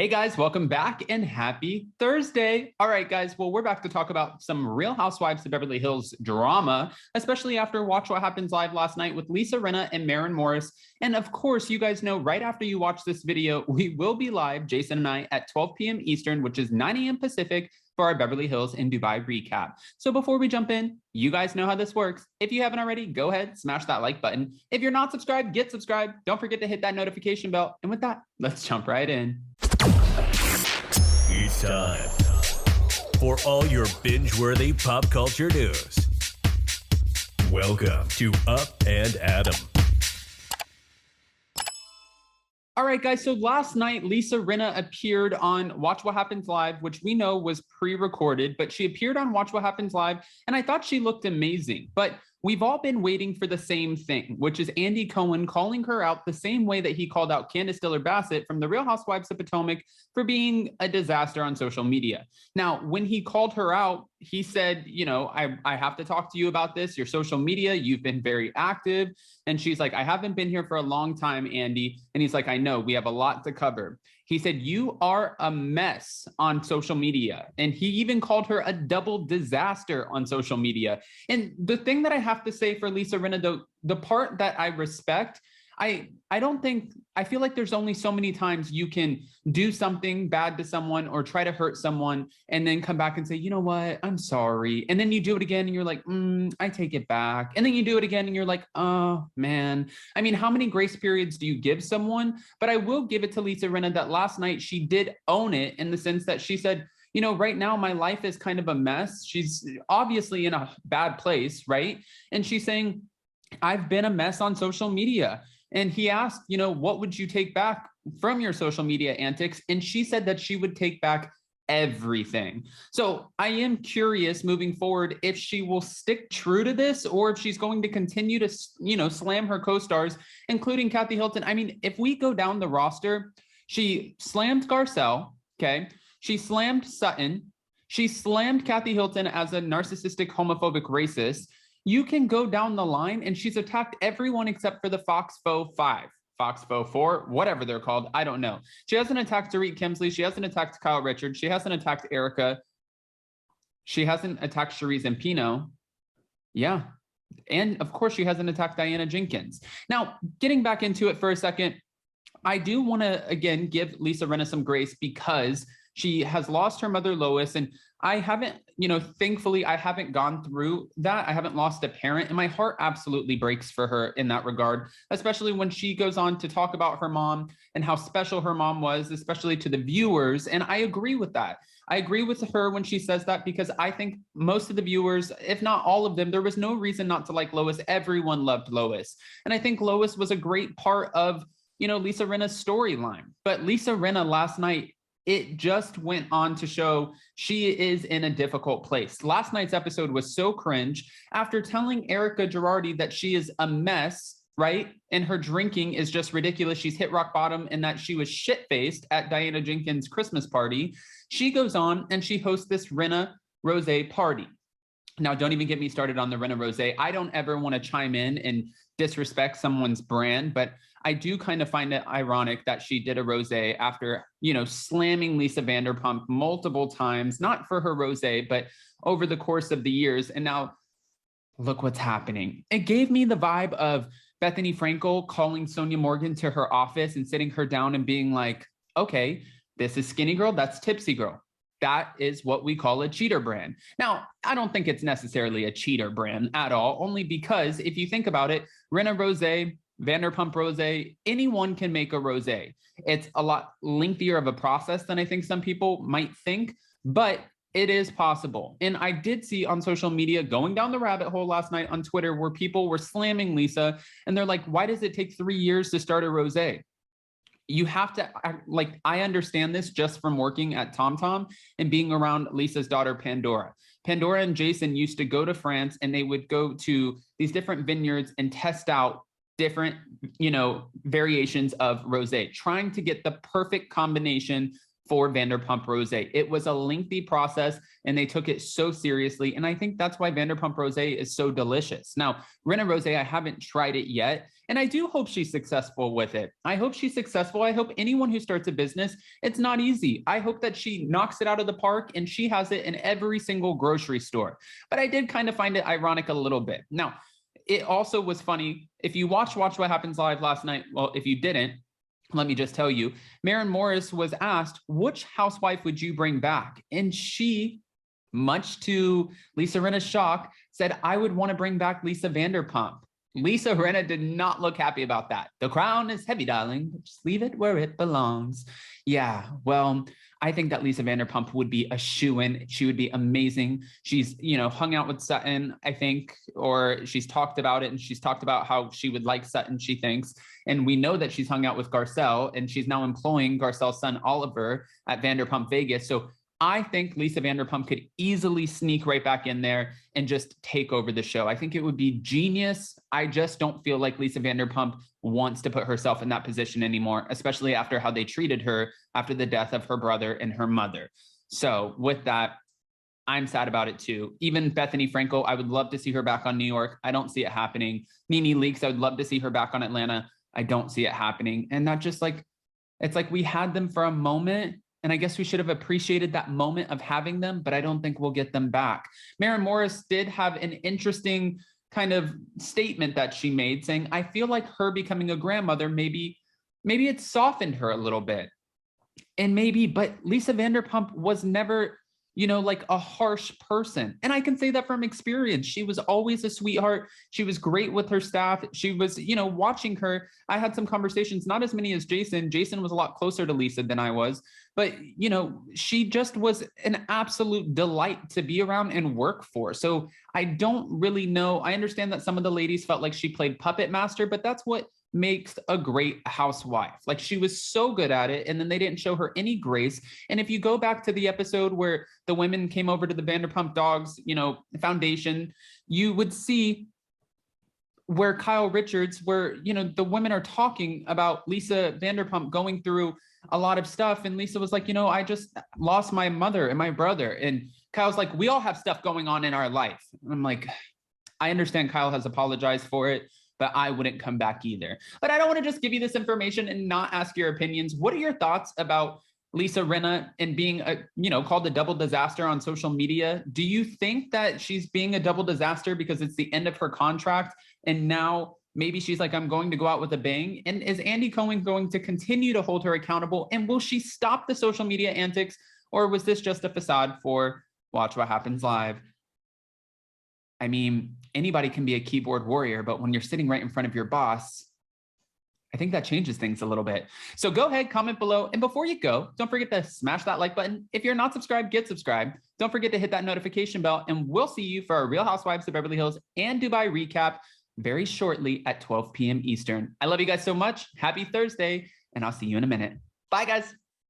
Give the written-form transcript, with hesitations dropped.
Hey guys, welcome back and happy Thursday. All right, guys, well, we're back to talk about some Real Housewives of Beverly Hills drama, especially after Watch What Happens Live last night with Lisa Rinna and Maren Morris. And of course, you guys know right after you watch this video, we will be live, Jason and I, at 12 p.m. Eastern, which is 9 a.m. Pacific, for our Beverly Hills and Dubai recap. So before we jump in, you guys know how this works. If you haven't already, go ahead, smash that like button. If you're not subscribed, get subscribed. Don't forget to hit that notification bell. And with that, let's jump right in. It's time for all your binge-worthy pop culture news. Welcome to Up and Adam. All right, guys, so last night, Lisa Rinna appeared on Watch What Happens Live, which we know was pre-recorded, but she appeared on Watch What Happens Live, and I thought she looked amazing. But we've all been waiting for the same thing, which is Andy Cohen calling her out the same way that he called out Candace Diller-Bassett from the Real Housewives of Potomac for being a disaster on social media. Now, when he called her out, he said, you know, I have to talk to you about this. Your social media, you've been very active. And she's like, I haven't been here for a long time, Andy. And he's like, I know, we have a lot to cover. He said, you are a mess on social media. And he even called her a double disaster on social media. And the thing that I have to say for Lisa Rinna, though, the part that I respect, I feel like there's only so many times you can do something bad to someone or try to hurt someone and then come back and say, you know what, I'm sorry. And then you do it again and you're like, I take it back. And then you do it again and you're like, oh man. I mean, how many grace periods do you give someone? But I will give it to Lisa Rinna that last night she did own it in the sense that she said, you know, right now my life is kind of a mess. She's obviously in a bad place, right? And she's saying, I've been a mess on social media. And he asked, you know, what would you take back from your social media antics? And she said that she would take back everything. So I am curious moving forward if she will stick true to this or if she's going to continue to, you know, slam her co-stars, including Kathy Hilton. I mean, if we go down the roster, she slammed Garcelle, okay? She slammed Sutton. She slammed Kathy Hilton as a narcissistic, homophobic racist. You can go down the line and she's attacked everyone except for the Fox Faux 5, Fox Faux 4, whatever they're called. I don't know. She hasn't attacked Dorit Kemsley. She hasn't attacked Kyle Richards. She hasn't attacked Erica. She hasn't attacked Cherise and Pino. Yeah. And of course, she hasn't attacked Diana Jenkins. Now, getting back into it for a second, I do want to, again, give Lisa Rinna some grace because she has lost her mother, Lois, and I haven't, you know, thankfully, I haven't gone through that. I haven't lost a parent, and my heart absolutely breaks for her in that regard, especially when she goes on to talk about her mom and how special her mom was, especially to the viewers. And I agree with that. I agree with her when she says that because I think most of the viewers, if not all of them, there was no reason not to like Lois. Everyone loved Lois. And I think Lois was a great part of, you know, Lisa Rinna's storyline. But Lisa Rinna last night, it just went on to show she is in a difficult place. Last night's episode was so cringe. After telling Erica Girardi that she is a mess, right? And her drinking is just ridiculous. She's hit rock bottom and that she was shit-faced at Diana Jenkins' Christmas party. She goes on and she hosts this Rinna Rosé party. Now, don't even get me started on the Rinna Rosé. I don't ever want to chime in and disrespect someone's brand, but I do kind of find it ironic that she did a rosé after, you know, slamming Lisa Vanderpump multiple times, not for her rosé, but over the course of the years. And now look what's happening. It gave me the vibe of Bethany Frankel calling Sonia Morgan to her office and sitting her down and being like, okay, this is Skinny Girl, that's Tipsy Girl. That is what we call a cheater brand. Now, I don't think it's necessarily a cheater brand at all, only because if you think about it, Rinna Rosé, Vanderpump Rosé, anyone can make a rosé. It's a lot lengthier of a process than I think some people might think, but it is possible. And I did see on social media going down the rabbit hole last night on Twitter where people were slamming Lisa and they're like, why does it take 3 years to start a rosé? You have to, like, I understand this just from working at TomTom and being around Lisa's daughter, Pandora. Pandora and Jason used to go to France and they would go to these different vineyards and test out different, you know, variations of rosé, trying to get the perfect combination for Vanderpump Rose. It was a lengthy process and they took it so seriously. And I think that's why Vanderpump Rose is so delicious. Now, Rinna Rose, I haven't tried it yet. And I do hope she's successful with it. I hope she's successful. I hope anyone who starts a business, it's not easy. I hope that she knocks it out of the park and she has it in every single grocery store. But I did kind of find it ironic a little bit. Now, it also was funny. If you Watch What Happens Live last night, well, if you didn't, let me just tell you, Maren Morris was asked, which housewife would you bring back? And she, much to Lisa Rinna's shock, said, I would want to bring back Lisa Vanderpump. Lisa Rinna did not look happy about that. The crown is heavy, darling, but just leave it where it belongs. Yeah, well, I think that Lisa Vanderpump would be a shoo-in. She would be amazing. She's, hung out with Sutton, I think, or she's talked about it, and she's talked about how she would like Sutton, she thinks. And we know that she's hung out with Garcelle, and she's now employing Garcelle's son, Oliver, at Vanderpump Vegas. So I think Lisa Vanderpump could easily sneak right back in there and just take over the show. I think it would be genius. I just don't feel like Lisa Vanderpump wants to put herself in that position anymore, especially after how they treated her after the death of her brother and her mother. So with that, I'm sad about it too. Even Bethany Frankel, I would love to see her back on New York. I don't see it happening. Nene Leakes, I would love to see her back on Atlanta. I don't see it happening. And that just it's like we had them for a moment. And I guess we should have appreciated that moment of having them, but I don't think we'll get them back. Maren Morris did have an interesting kind of statement that she made saying, I feel like her becoming a grandmother, maybe it softened her a little bit. And but Lisa Vanderpump was never, like a harsh person. And I can say that from experience. She was always a sweetheart. She was great with her staff. She was, watching her. I had some conversations, not as many as Jason. Jason was a lot closer to Lisa than I was. But, she just was an absolute delight to be around and work for. So I don't really know. I understand that some of the ladies felt like she played puppet master, but that's what makes a great housewife. Like, she was so good at it, and then they didn't show her any grace. And if you go back to the episode where the women came over to the Vanderpump Dogs, foundation, you would see where Kyle Richards, where, the women are talking about Lisa Vanderpump going through a lot of stuff. And Lisa was like, I just lost my mother and my brother. And Kyle's like, we all have stuff going on in our life. And I'm like, I understand Kyle has apologized for it, but I wouldn't come back either. But I don't want to just give you this information and not ask your opinions. What are your thoughts about Lisa Rinna and being called a double disaster on social media? Do you think that she's being a double disaster because it's the end of her contract and now maybe she's like, I'm going to go out with a bang? And is Andy Cohen going to continue to hold her accountable? And will she stop the social media antics? Or was this just a facade for Watch What Happens Live? I mean, anybody can be a keyboard warrior, but when you're sitting right in front of your boss, I think that changes things a little bit. So go ahead, comment below. And before you go, don't forget to smash that like button. If you're not subscribed, get subscribed. Don't forget to hit that notification bell. And we'll see you for our Real Housewives of Beverly Hills and Dubai recap very shortly at 12 p.m. Eastern. I love you guys so much. Happy Thursday, and I'll see you in a minute. Bye, guys.